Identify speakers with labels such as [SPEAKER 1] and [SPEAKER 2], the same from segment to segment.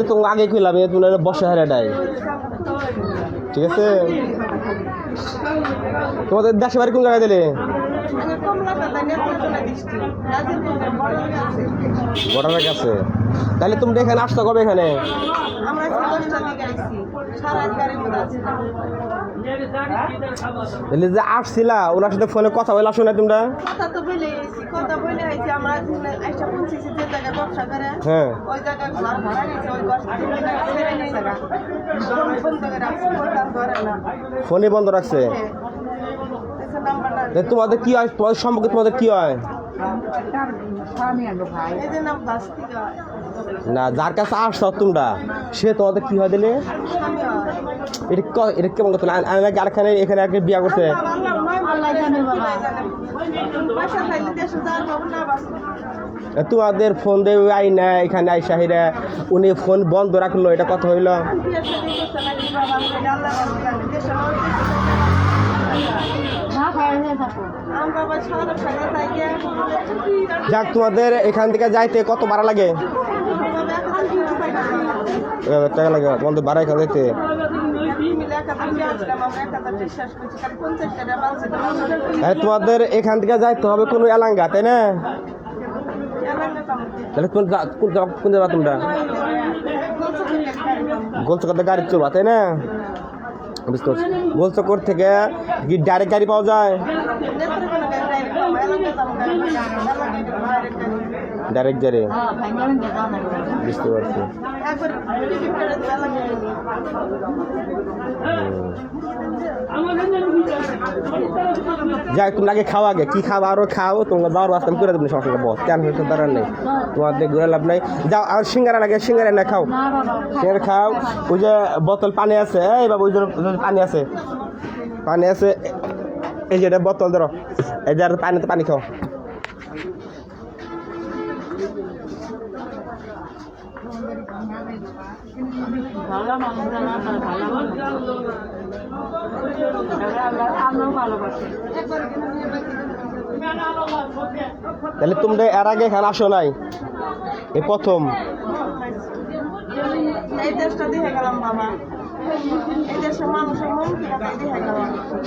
[SPEAKER 1] তো আগে কইলাম তোমার বসে হারাটাই ঠিক আছে। তোমাদের দেশে বাড়ি কোন জায়গায় দিলে? বর্ডারের কাছে। তাহলে তুমি এখানে আসছো কবে? এখানে যে আসছিলা ওনার সাথে ফোনে কথা বলে আসো না তোমরা? হ্যাঁ ফোনে বন্ধ রাখছে। তোমাদের কি হয়? তোমাদের সম্পর্কে তোমাদের কি হয়? না যার কাছে আসছো তোমরা সে তোমাদের কি হয় দিলে? এটা কেমন কথা? আমি আরেকখানে এখানে আগে বিয়া করছে। তোমাদের ফোন দেবে আই না এখানে আই শাহিরা উনি ফোন বন্ধ রাখলো, এটা কথা হইল? যাক তোমাদের এখান থেকে যাইতে কত ভাড়া লাগে? টাকা লাগে তোমাদের ভাড়া এখানে যাইতে? তোমাদের এখান থেকে যাইতে হবে কোনো এলাঙ্গা, তাই না? তাহলে কোন যাবা তোমরা? গোলচক্কর গাড়ি চলবা, তাই না? বুঝতে পারছি। গোলচক্কর থেকে কি ডাইরেক্ট গাড়ি পাওয়া যায়? ডাইরেক্ট গাড়ি, বুঝতে পারছি। যাই তুমি আগে খাও, আগে কি খাও আরো খাও, তোমরা দাওয়ার বাস্তা আমি করে দেবো সমস্যা বস, কেন হয়েছে দাঁড়ার নেই তোমাদের ঘুরে লাভ নাই। যাও আর সিঙ্গারা লাগে, সিঙ্গারা না খাও, সিঙ্গারা খাও। ওই যে বোতল পানি আছে, এই বাবু ওই যে পানি আছে, পানি আছে এই যে এটা বোতল ধরো, এই যে পানিতে পানি খাও। তাহলে তোমরা এর আগে এখানে আসো নাই? এই প্রথম?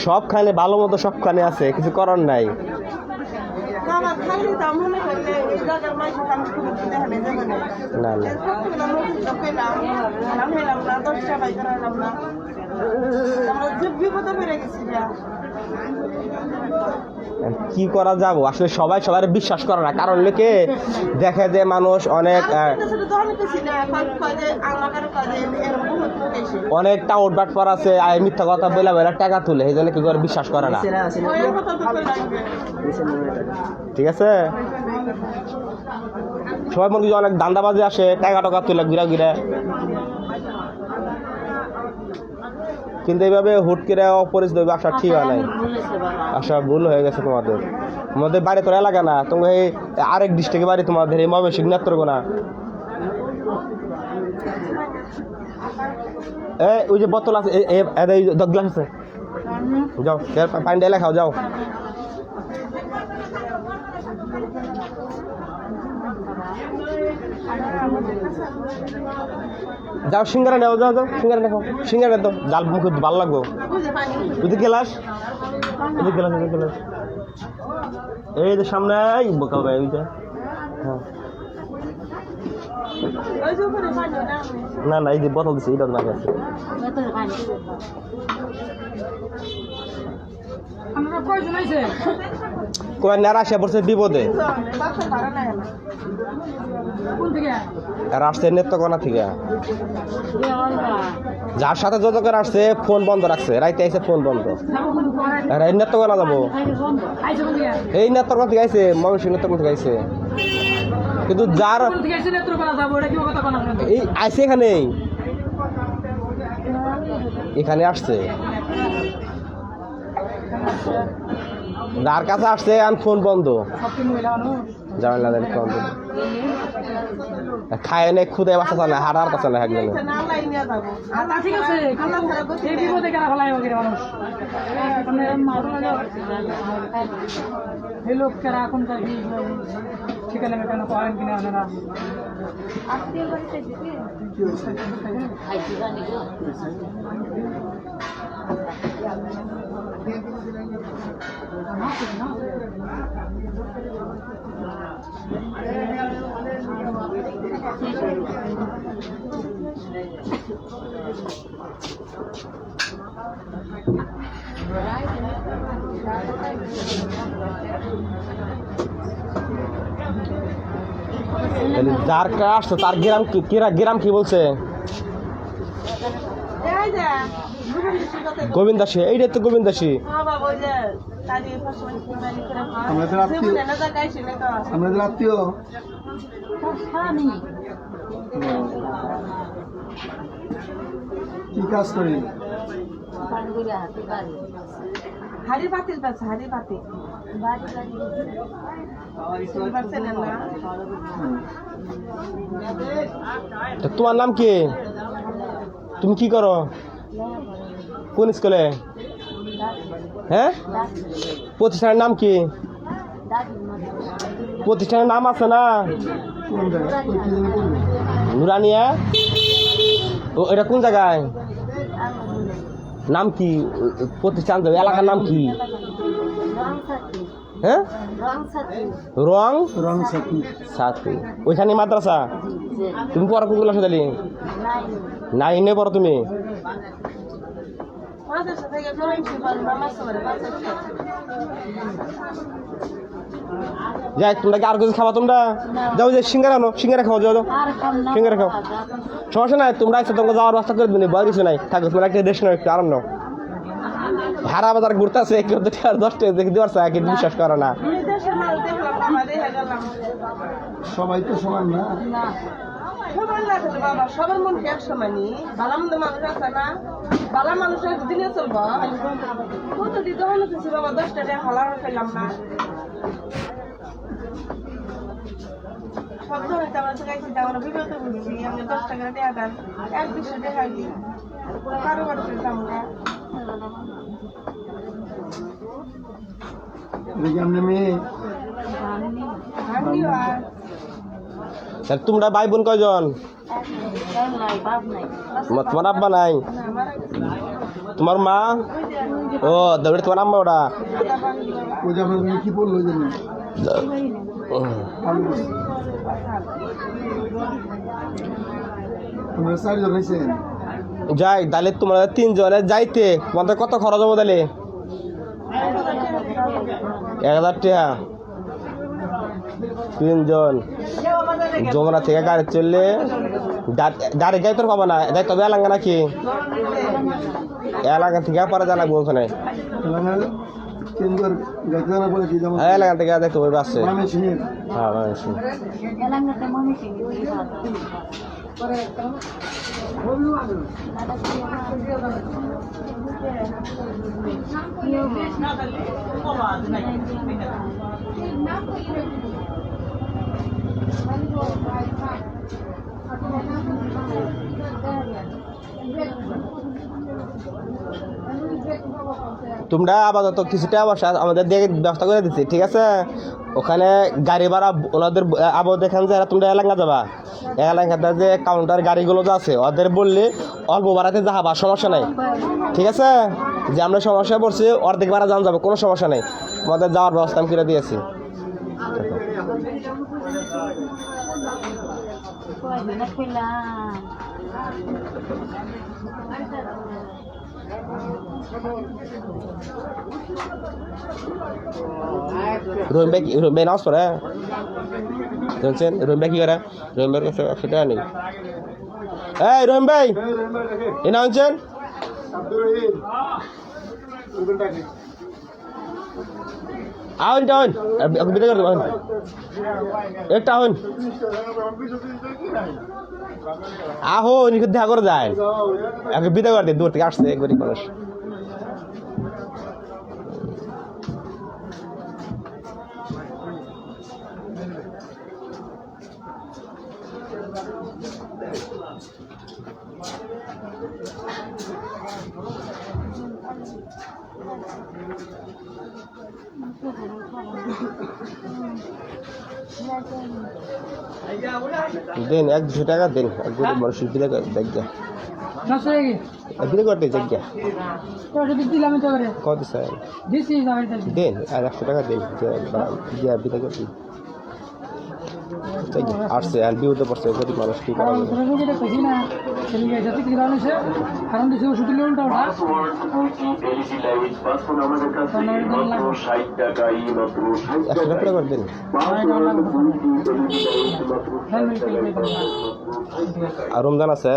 [SPEAKER 1] সবখানে ভালো মতো সবখানে আছে, কিছু করার নাই। না না কি করা যাবো আসলে, সবাই সবার বিশ্বাস করে না, কারণ লোকে দেখে যে মানুষ অনেক অনেক টাউট বাট পর আছে, মিথ্যা কথা বলে বলে টাকা তুলে, এই জন্য কি করে বিশ্বাস করে না। ঠিক আছে, সবাই মনে করি অনেক দান্দাবাজি আসে, টাকা টাকা তুলে ঘুরা ঘুরে, কিন্তু এইভাবে হুট করে অপরিচিত আসা ঠিক হয় নাই, আসা ভুল হয়ে গেছে। তোমাদের তোমাদের বাড়ি তোর এলাকা না, তোমার এই আরেক ডিস্ট্রিক্টের বাড়ি, তোমাদের এই ময়মনসিংহ নেত্রকোনা। ওই যে বোতল আছে, গ্লাস আছে, যাও পানি ডাইলে খাও, যাও। যাও সিঙ্গারা নেও, যাও যাও সিঙ্গারা নেও, সিঙ্গারা তো জাল মুখে ভালো লাগবো। বুঝতে গেলাস, গেলাস এই যে সামনে বোকা ভাই, ওই যে হ্যাঁ না না এই যে বোতল দিচ্ছে, এটা না গেছে। কয় নারাশা পড়ছে বিপদে, আসছে নেত্রকোনা থেকে, যার সাথে যত করে আসছে ফোন বন্ধ রাখছে, রাইতে আইসে ফোন বন্ধ। এই নেত্রকোনা যাবো, এই নেত্রকোনা থেকে আইসে, ময়মনসিংহ নেত্রকোনা থেকে আইসে, কিন্তু যার এই আইসে এখানে এখানে আসছে, যার কাছে আসছে আর ফোন বন্ধ, জামেলা বন্ধ, খায় নেই, খুদে বাসা চলে, হারার কথা না একজনে।
[SPEAKER 2] লোকেরা এখনকার ঠিকানা মেকানা পারেন কিনা আপনারা
[SPEAKER 1] যার কাজ তো তার গ্রাম কি গ্রাম কি বলছে গোবিন্দাসী এইটা তো গোবিন্দাসী
[SPEAKER 3] আমাদের আত্মীয় কি কাজ করি
[SPEAKER 4] হাড়ি পাতিল পাচ্ছে হাড়ি পাতিল
[SPEAKER 1] তোমার নাম কি তুমি কি করো কোন স্কুলে হ্যাঁ প্রতিষ্ঠানের নাম কি প্রতিষ্ঠানের নাম আছে না নুরানিয়া এটা কোন জায়গায় নাম কি প্রতিষ্ঠান এলাকার নাম কি হ্যাঁ রং
[SPEAKER 3] রং সাথী
[SPEAKER 1] সাথী ওইখানে মাদ্রাসা তুমি পড়া কোন ক্লাসে দিলি নাইনে পড়ো তুমি যাই তোমরা কি আর কিছু খাবা তোমরা যাও যে সিঙ্গারা আনো সিঙ্গারা খাও যাও সিঙ্গারা খাও সমস্যা নাই তোমরা একসাথে তোমাকে যাওয়ার রাস্তা করে দিবি বয় কিছু নাই থাকো তোমরা একটা দেশ নয় একটু আরাম নাও হারা বাজার ঘুরতে আছে 10 টাকা দেখতে পারছো কিন্তু বিশ্বাস করো না
[SPEAKER 3] সবাই তো সমান না
[SPEAKER 4] বাবা সবার মন এক সমানই ভালো মন্দ মানুষ আছে না ভালো মানুষ দিনে চলবো কত দিতে হলো কিছু বাবা 10 টাকা হালার পেলাম না সব ধরে আমরা তো গাইছি আমরা বিগত বুঝছি আমরা 10 টাকা টাকা দেন 1-200 টাকা দিই কারো বাড়ি পেতাম না
[SPEAKER 3] মেয়ে
[SPEAKER 1] তোমরা ভাই বোন কয়জন তোমার আব্বা নাই তোমার মা ও দৌড়ে তোমার আম্মা ওটা
[SPEAKER 3] কি বললো জানি তোমরা 4 জন হয়েছেন
[SPEAKER 1] যাই তাহলে তোমরা 3 জনে যাইতে তোমাদের কত খরচ হবো তাহলে 1000 টাকা 3 জন যমুনা থেকে গাড়ি চললে গাড়ি গাই তোর পাবো না দেখ তবে এলাকা নাকি এলাকা থেকে পরে জানা বলছো না এলাকা থেকে দেখতে পারবে আসছে হ্যাঁ তোমরা আপাতত কিছুটা অবস্থা আমাদের দিয়ে ব্যবস্থা করে দিচ্ছি ঠিক আছে ওখানে গাড়ি ভাড়া ওনাদের আবার দেখেন যে তোমরা এলাকা যাবা এলাকাতে যে কাউন্টার গাড়িগুলো যে আছে ওদের বললে অল্প ভাড়াতে যাবা সমস্যা নাই ঠিক আছে যে আমরা সমস্যায় পড়ছি অর্ধেক ভাড়া যান যাবে কোনো সমস্যা নেই আমাদের যাওয়ার ব্যবস্থা আমি করে দিয়েছি রহিম ভাই নামাজ পড়ে জানছেন রহিম ভাই কি করে রহিম ভাইয়ের কাছে 100 টাকা নেই এই রহিম ভাই এ না জানছেন আউন টাউন বিদে করে দেবেন একটা আউন আহো নিকে দেখা করে যায় আগে বিদে করে দে দূর থেকে আসছে গরিব মানুষ দেন 1-200 টাকা দেন এক গরিব মানুষের বিলে জায়গা বিলে করতে জায়গা কত স্যার দেন আর 100 টাকা দেন দিয়া বিলে করতে আসছে আর বিউতে পড়ছে গরিব মানুষ কি করা যাবে
[SPEAKER 2] কারণ দিছে ওষুধ দিলে উল্টা ওঠা
[SPEAKER 1] একশো টাকা করে দেন আর রমজান আছে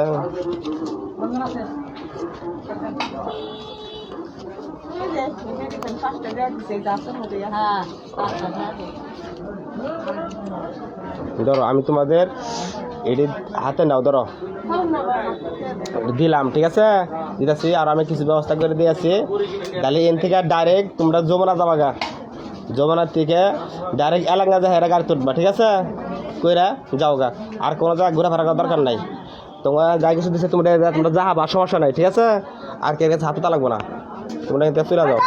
[SPEAKER 1] ধরো আমি তোমাদের এটি হাতে নাও ধরো দিলাম ঠিক আছে দিতেছি আর আমি কিছু ব্যবস্থা করে দিয়েছি তাহলে এন থেকে ডাইরেক্ট তোমরা যমুনা যাবা গা যমুনার থেকে ডাইরেক্ট এলাঙ্গা যা হেরা গাড়ি তুলবা ঠিক আছে কইরা যাও গা আর কোনো জায়গায় ঘোরাফেরা করার দরকার নাই তোমরা যা কিছু দিচ্ছে তোমরা যাহাবা সমস্যা নাই ঠিক আছে আর কে কাছে হাতে লাগবো না তোমরা চলে যাও